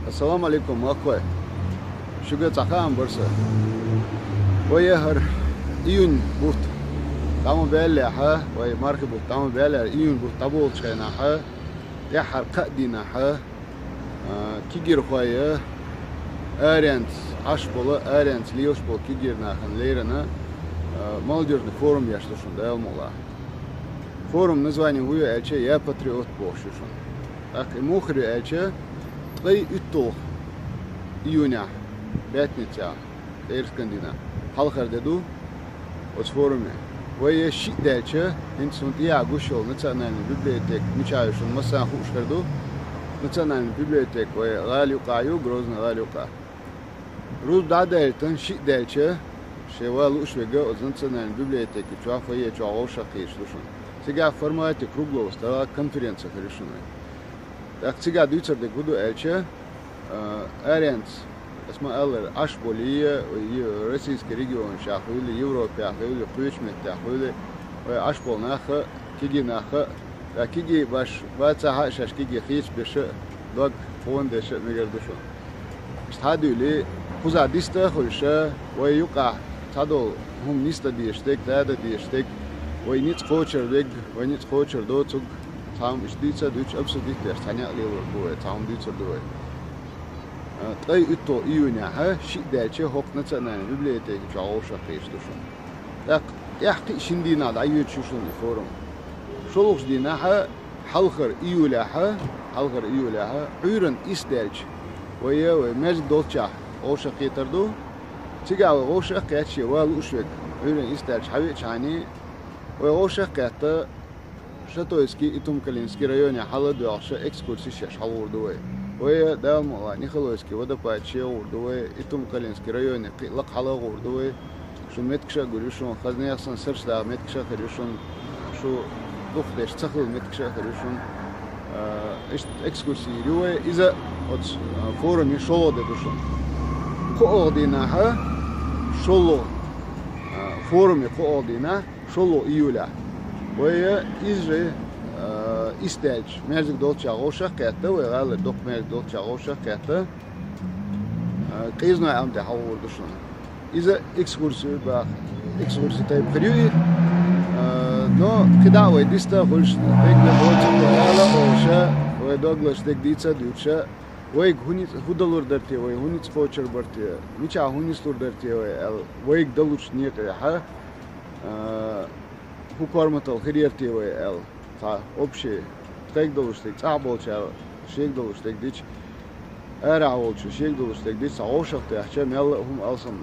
Assalamu alaikum akhoy. Şuga takam bursa. Oye her iyun but. Tamam belli ha. Oye marka but. Tamam belli iyun but. Tabul çıkayna ha. Ya harka dina ha. Kigir khoya. Arent aşbolu arent liyoş bol kigir nahan leyrana. Молодежный форум yaşlışın da elmola. Форум название huyu elçe ya patriot boşuşun. Так мухри эльче тлей үттол июня пятница эрскандина халхар деду от форуме вое шидэльче инсунт я гушол национальный библиотек мичающун маса хушкарду национальный библиотек вое галюкаю грозно галюка руз дадэльтен шидэльче шева лушвега от национальной библиотеки чуафае чуаоша кишлушун сега в формате круглого стола конференция решена. Так сега дүйцерде буду элче аренц اسمه элер ашболия российский регион шахули Европе ахули кучмет ахули ашбол наха киги наха киги баш баца хашаш киги хич беше дог фонде ше мегердушо стадули куза диста хольша ой юка тадол хум ниста диштек дада диштек ой ниц хочердек ой ниц хочердо цуг Tam iştiyse düç absolut tanya level bu tam düç oldu. Tay ütto iyuna ha şiddelçe hok nacional biblioteki çağuşa kıyıştışın. Yaqti şimdi nada ayıçuşun forum. Şoluq dina ha halqar iyula ha ürün istelç. Ve mez dolça oşa qetardu. Tiga oşa qetçi wal uşvek ürün istelç havi çani ve oşa qetta Шатойский и Тумкалинский районе халадуахша экскурсии шаш халурдуэ. Ое дамла Нихолойский водопад шеурдуэ и Тумкалинский районе лак халагурдуэ. Шу меткша гурюшун хазнеясан сыршла меткша харюшун шу духдеш цахл меткша харюшун экскурсии рюэ иза от форуме шоло дедушун. Координа ха шоло форуме координа шоло июля. Ve izre istelç merzik dolça roşa kette ve gal dok merzik dolça roşa kette qizna amte havurduşun ize ekskursiy ba ekskursiy tayb qiriyi no qida ve dista xulş bekle dolça ala roşa ve doglaş tek ditsa duça ve hudalur derti ve hunit spocher barti miça hunislur derti ve daluç niyete ha Hukormatal хриерти ве эл та общее тек долуштек цаболча шек долуштек дич эраолчу шек долуштек дич аошахте ача мел хум алсам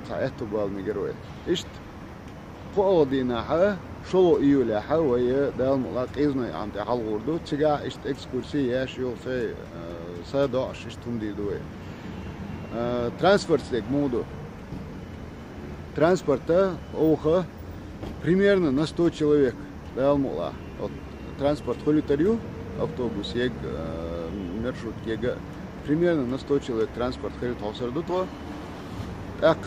та эту бал мигеруэ ишт коодина ха шоло июля ха ве дал мула qiznoy амте халгурду чига ишт экскурсия яш ёлсе сада ишт тундидуэ трансфертстек моду транспорта оха примерно на 100 человек далмула. Вот транспорт холитарю, автобус, ег, маршрут, ега. Примерно на 100 человек транспорт холит хосардутва. Так,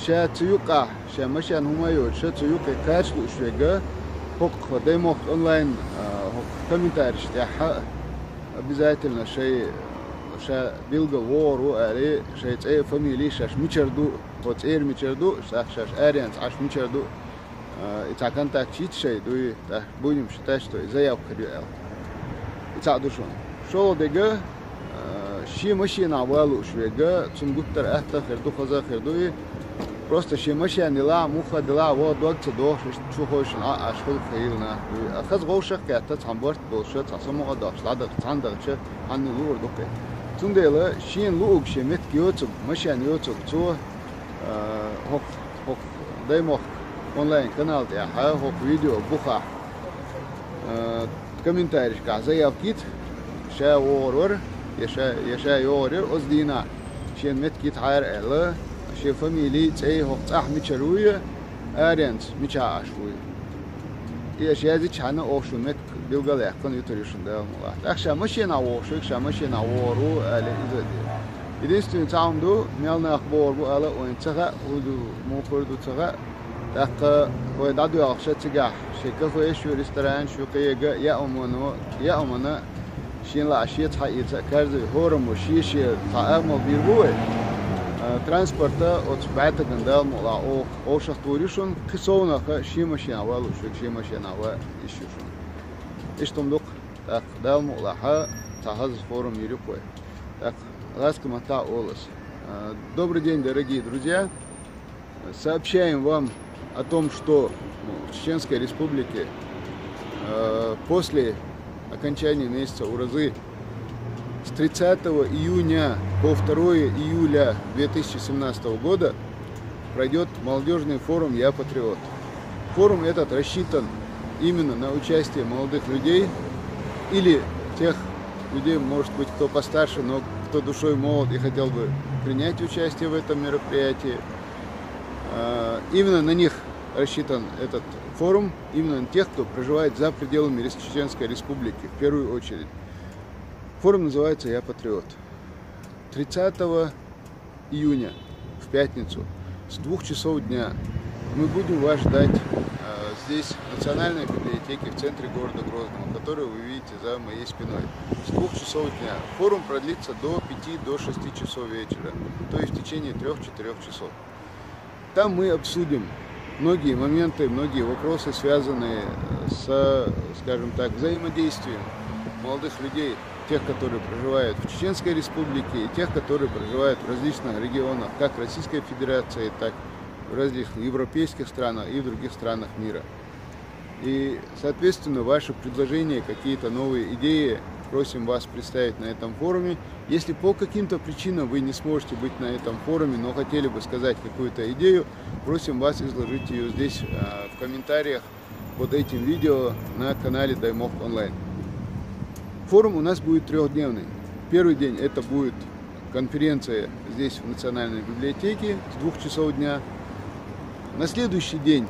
ша цюка, ша машин хумайот, ша цюка качлу швега. Хок демок онлайн, хок комментарий, обязательно ша билга вору, али ша цей фамилии, шаш мичерду, вот эр мичерду, шаш арианс, аш мичерду. It's a contact sheet şey duyu da bugün şitaş to заявка рюэл. It's a duşun. Şol dege şi машина валу швега цунгуттар ахта херду хаза херду просто şi машина la muha dela во докца до şu hoşun aşkul xeyilna. Xaz goşaq qatda çambart bolşa çasamağa daşladı çandaqçı anni lur doqe. Tundela şin luq şemet gyoçuq машина yoçuq çu hok daymoq онлайн канал я хок видео буха комментарий заявкит ша ворор яша йорер оздина шен меткит хайр эла ше фамилии цей хок цах мичаруя аренц мичаашуй я шези чана ошу мет билгал якын юторишунда мула акша машина ошу акша машина вору али изади единственный таунду мелна ахбор бу ала ойнцага уду мокорду цага Так, ой, даду я ахшат сигах. Шекафе, шу ресторан, шу кега, я умана Шинла ашица и каждый хорому шиши таамал бирбуэ. Транспорта от бата гандал мула о шахтуришун кисовна шимашина валу шимашина ва ишушун. Иштумдук так дал мула тахаз форум юрикуэ. Так ласкама та олас. Добрый день, дорогие друзья. Сообщаем вам о том, что в Чеченской Республике после окончания месяца Уразы с 30 июня по 2 июля 2017 года пройдет молодежный форум «Я патриот». Форум этот рассчитан именно на участие молодых людей или тех людей, может быть, кто постарше, но кто душой молод и хотел бы принять участие в этом мероприятии. Именно на них рассчитан этот форум, именно на тех, кто проживает за пределами Чеченской Республики, в первую очередь. Форум называется «Я патриот». 30 июня, в пятницу, с 2 часов дня мы будем вас ждать здесь, в Национальной библиотеке в центре города Грозного, которую вы видите за моей спиной. С 2 часов дня. Форум продлится до 5-6 часов вечера, то есть в течение 3-4 часов. Там мы обсудим многие моменты, многие вопросы, связанные с, скажем так, взаимодействием молодых людей, тех, которые проживают в Чеченской Республике, и тех, которые проживают в различных регионах, как Российской Федерации, так и в различных европейских странах и в других странах мира. И, соответственно, ваши предложения, какие-то новые идеи просим вас представить на этом форуме. Если по каким-то причинам вы не сможете быть на этом форуме, но хотели бы сказать какую-то идею, просим вас изложить ее здесь в комментариях под этим видео на канале Даймов Онлайн. Форум у нас будет трехдневный. Первый день это будет конференция здесь в Национальной библиотеке с 2 часов дня. На следующий день,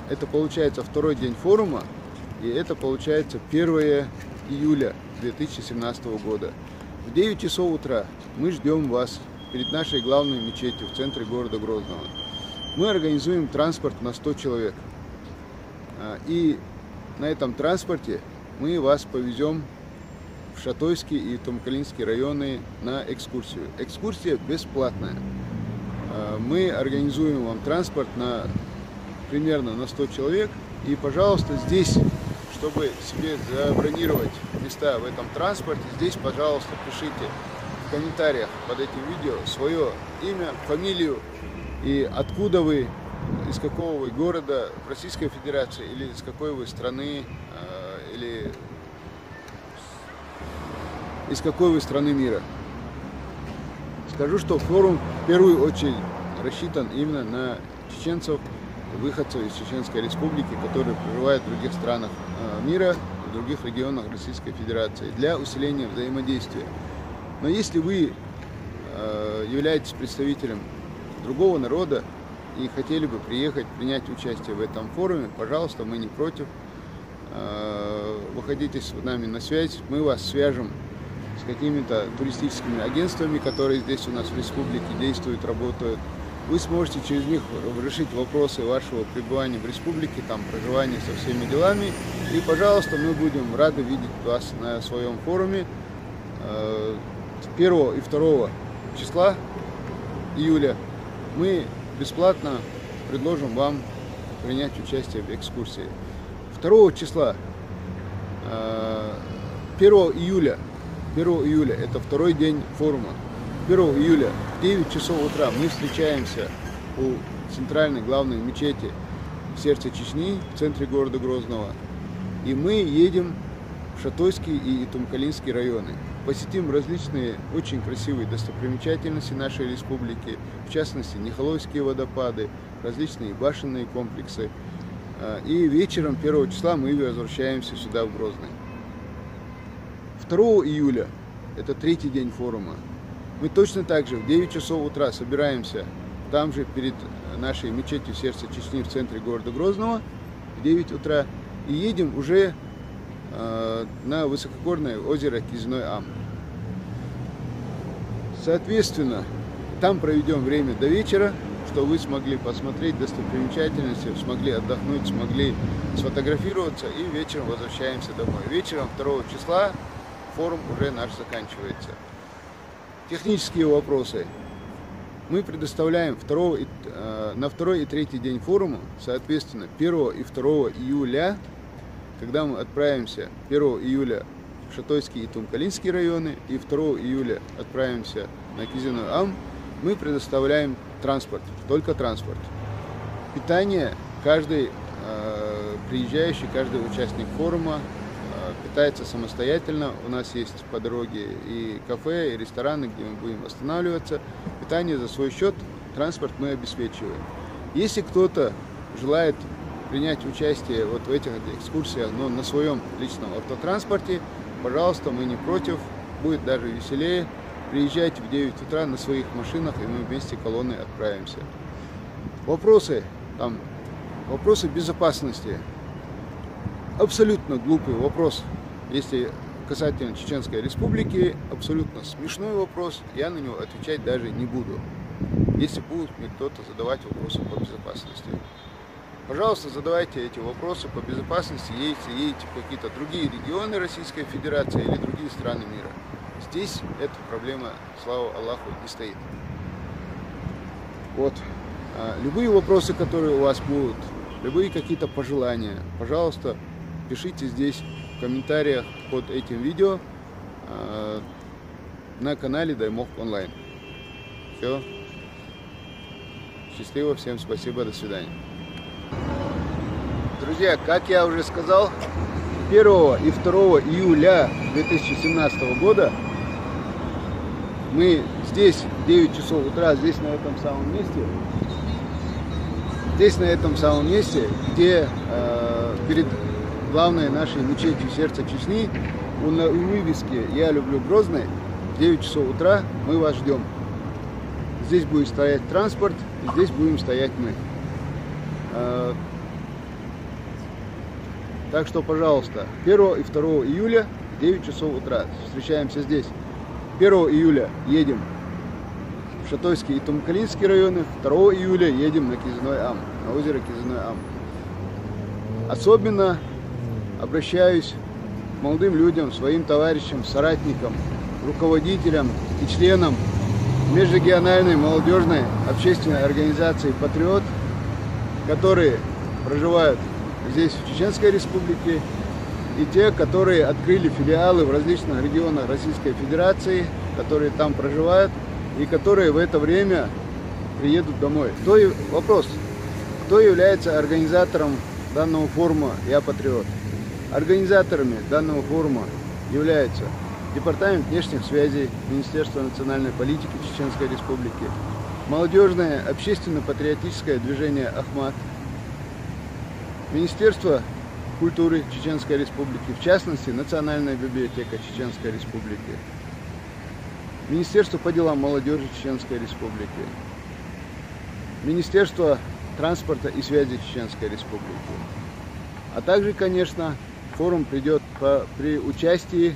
это получается второй день форума, и это получается 1 июля 2017 года. В 9 часов утра мы ждем вас перед нашей главной мечетью в центре города Грозного. Мы организуем транспорт на 100 человек. И на этом транспорте мы вас повезем в Шатойский и Тумкалинский районы на экскурсию. Экскурсия бесплатная. Мы организуем вам транспорт примерно на 100 человек. И, пожалуйста, здесь, чтобы себе забронировать места в этом транспорте, здесь, пожалуйста, пишите в комментариях под этим видео свое имя, фамилию и откуда вы, из какого вы города Российской Федерации или из какой вы страны, или из какой вы страны мира. Скажу, что форум в первую очередь рассчитан именно на чеченцев, выходцев из Чеченской Республики, которые проживают в других странах мира, в других регионах Российской Федерации, для усиления взаимодействия. Но если вы являетесь представителем другого народа и хотели бы приехать, принять участие в этом форуме, пожалуйста, мы не против. Выходите с нами на связь, мы вас свяжем с какими-то туристическими агентствами, которые здесь у нас в республике действуют, работают. Вы сможете через них решить вопросы вашего пребывания в республике, там, проживания со всеми делами. И, пожалуйста, мы будем рады видеть вас на своем форуме 1 и 2 числа июля. Мы бесплатно предложим вам принять участие в экскурсии. 2 числа, 1 июля, это второй день форума. 1 июля в 9 часов утра мы встречаемся у центральной главной мечети в сердце Чечни, в центре города Грозного. И мы едем в Шатойский и Тумкалинский районы. Посетим различные очень красивые достопримечательности нашей республики, в частности, Нихолойские водопады, различные башенные комплексы. И вечером 1 числа мы возвращаемся сюда, в Грозный. 2 июля, это третий день форума, мы точно так же в 9 часов утра собираемся там же перед нашей мечетью сердца Чечни в центре города Грозного в 9 утра и едем уже на высокогорное озеро Кизиной-Ам. Соответственно, там проведем время до вечера, что вы смогли посмотреть достопримечательности, смогли отдохнуть, смогли сфотографироваться и вечером возвращаемся домой. Вечером 2 числа форум уже наш заканчивается. Технические вопросы. Мы предоставляем на второй и третий день форума, соответственно, 1 и 2 июля, когда мы отправимся 1 июля в Шатойский и Тумкалинский районы, и 2 июля отправимся на Кизиной Ам, мы предоставляем транспорт, только транспорт. Питание каждый приезжающий, каждый участник форума питается самостоятельно. У нас есть по дороге и кафе, и рестораны, где мы будем останавливаться. Питание за свой счет, транспорт мы обеспечиваем. Если кто-то желает принять участие вот в этих экскурсиях, но на своем личном автотранспорте, пожалуйста, мы не против, будет даже веселее. Приезжайте в 9 утра на своих машинах, и мы вместе колонной отправимся. Вопросы безопасности. Абсолютно глупый вопрос, если касательно Чеченской Республики, абсолютно смешной вопрос, я на него отвечать даже не буду, если будет мне кто-то задавать вопросы по безопасности. Пожалуйста, задавайте эти вопросы по безопасности, едете в какие-то другие регионы Российской Федерации или другие страны мира. Здесь эта проблема, слава Аллаху, не стоит. Вот. Любые вопросы, которые у вас будут, любые какие-то пожелания, пожалуйста, пишите здесь в комментариях под этим видео на канале Даймок Онлайн. Все. Счастливо, всем спасибо, до свидания. Друзья, как я уже сказал, 1 и 2 июля 2017 года мы здесь в 9 часов утра, здесь на этом самом месте, где перед главной нашей мечетью сердца Чечни, у вывески «Я люблю Грозный», в 9 часов утра мы вас ждем. Здесь будет стоять транспорт, и здесь будем стоять мы. Так что, пожалуйста, 1 и 2 июля в 9 часов утра встречаемся здесь. 1 июля едем в Шатойский и Тумкалинский районы, 2 июля едем на Кизиной Ам, на озеро Кизиной Ам. Особенно обращаюсь к молодым людям, своим товарищам, соратникам, руководителям и членам межрегиональной молодежной общественной организации «Патриот», которые проживают здесь, в Чеченской Республике, и те, которые открыли филиалы в различных регионах Российской Федерации, которые там проживают и которые в это время приедут домой. Вопрос: кто является организатором данного форума «Я Патриот»? Организаторами данного форума являются Департамент внешних связей Министерства национальной политики Чеченской Республики, молодежное общественно-патриотическое движение «Ахмат», Министерство культуры Чеченской Республики, в частности, Национальная библиотека Чеченской Республики, Министерство по делам молодежи Чеченской Республики, Министерство транспорта и связи Чеченской Республики. А также, конечно, форум придет при участии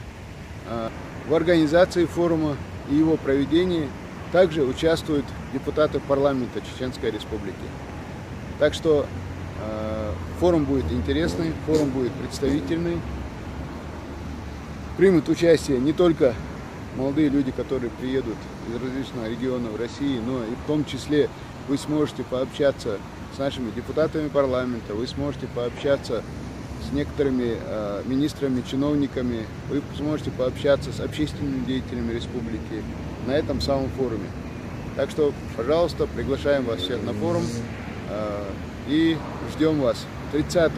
в организации форума и его проведении. Также участвуют депутаты парламента Чеченской Республики. Так что форум будет интересный, форум будет представительный. Примут участие не только молодые люди, которые приедут из различных регионов России, но и в том числе вы сможете пообщаться с нашими депутатами парламента, вы сможете пообщаться с некоторыми министрами, чиновниками, вы сможете пообщаться с общественными деятелями республики на этом самом форуме. Так что, пожалуйста, приглашаем вас всех на форум и ждем вас 30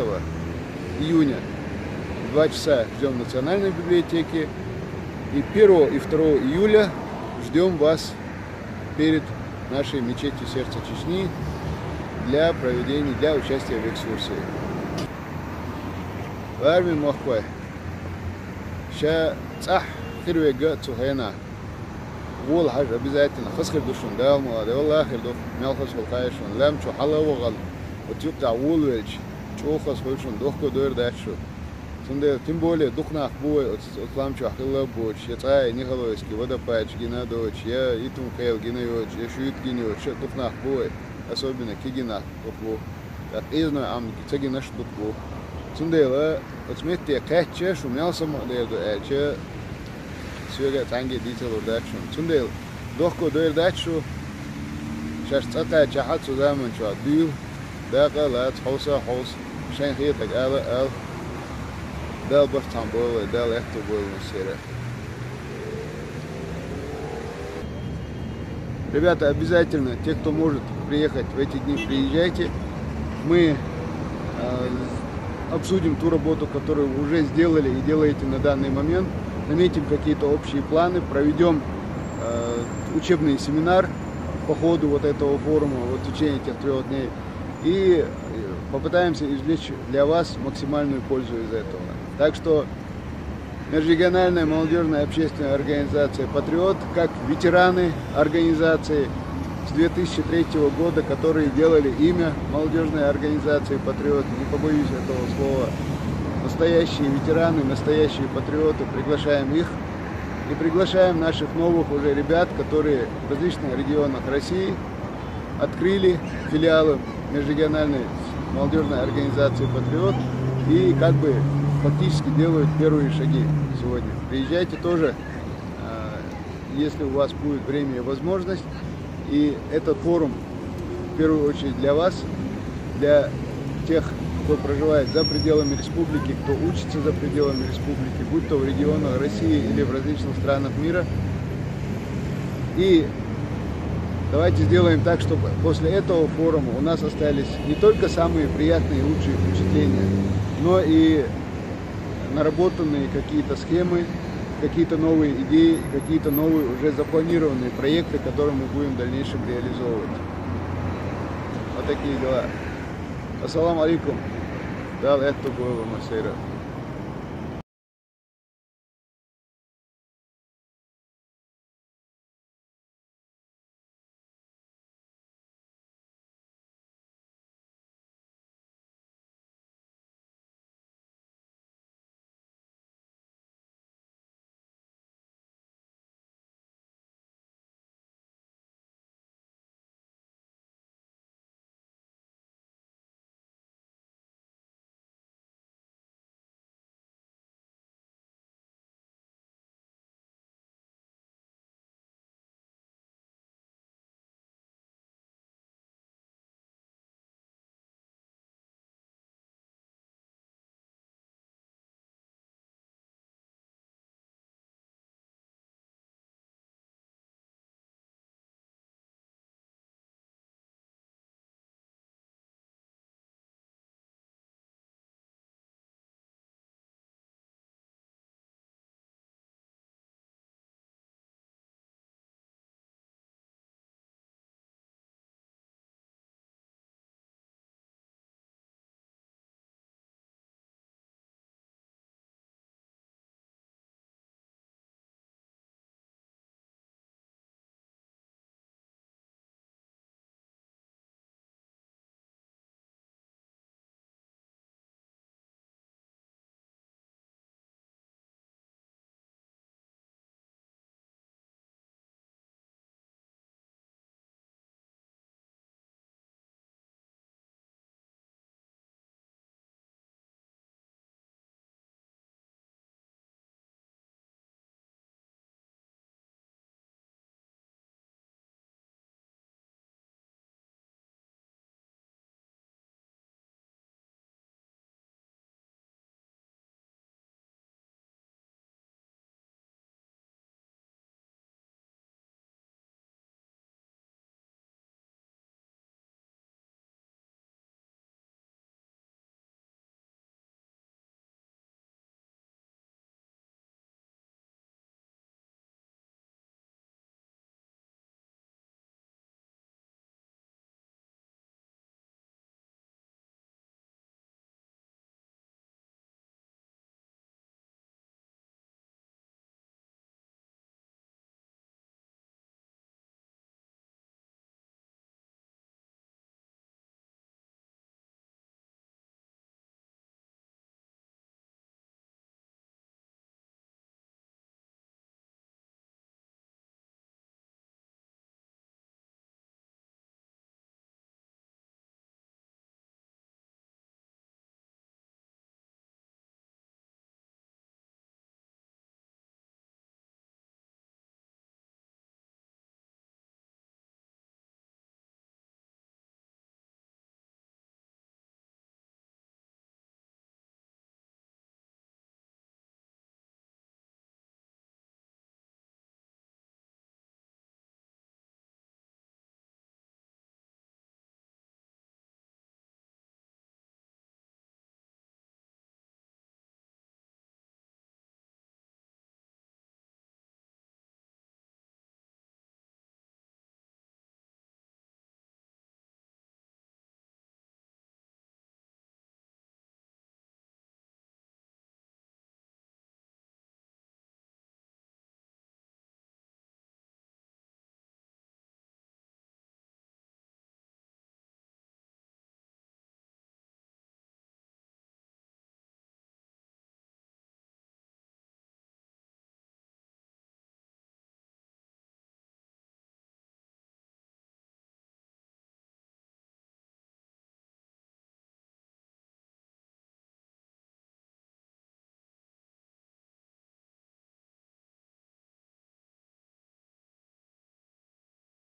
июня в 2 часа ждем в Национальной библиотеке, и 1 и 2 июля ждем вас перед нашей мечетью сердца Чечни для участия в экскурсии. Варми Мохвай. Ща цах хирвега цухайна. Вол хаж обязательно. Хасхир душун дал молодой. Аллах хирдух. Мялхас хулхайшун. Лям чу халавогал. Утюкта вол вельч. Чухас хульшун. Духко дойр дачшу. Тем более духнах бой. Отламчу ахилла боч. Я цай нихалойски. Водопач гина дочь. Я итум кайл гина йоч. Я шуит гиньоч. Духнах бой. Особенно кигинах духлу. Так изной ам гицагинаш духлу. Сundela, отметьте, каче шумел самодельду, эльче свега танги дител урдачу. Цундел дохко дойрдачу. Шаш цата чахат сузаман чуа дил. Даqa лац хоса хос. Шен хитак ал. Дал бахтамбол, дал эхтубол насера. Ребята, обязательно, те, кто может приехать в эти дни, приезжайте. Мы обсудим ту работу, которую вы уже сделали и делаете на данный момент. Наметим какие-то общие планы, проведем учебный семинар по ходу вот этого форума, вот в течение этих 3 дней. И попытаемся извлечь для вас максимальную пользу из этого. Так что межрегиональная молодежная общественная организация «Патриот», как ветераны организации с 2003 года, которые делали имя молодежной организации «Патриот», не побоюсь этого слова, настоящие ветераны, настоящие патриоты, приглашаем их и приглашаем наших новых уже ребят, которые в различных регионах России открыли филиалы межрегиональной молодежной организации «Патриот» и как бы фактически делают первые шаги сегодня. Приезжайте тоже, если у вас будет время и возможность. И этот форум в первую очередь для вас, для тех, кто проживает за пределами республики, кто учится за пределами республики, будь то в регионах России или в различных странах мира. И давайте сделаем так, чтобы после этого форума у нас остались не только самые приятные и лучшие впечатления, но и наработанные какие-то схемы, какие-то новые идеи, какие-то новые уже запланированные проекты, которые мы будем в дальнейшем реализовывать. Вот такие дела. Ассаламу алейкум. Дал это было Масейра.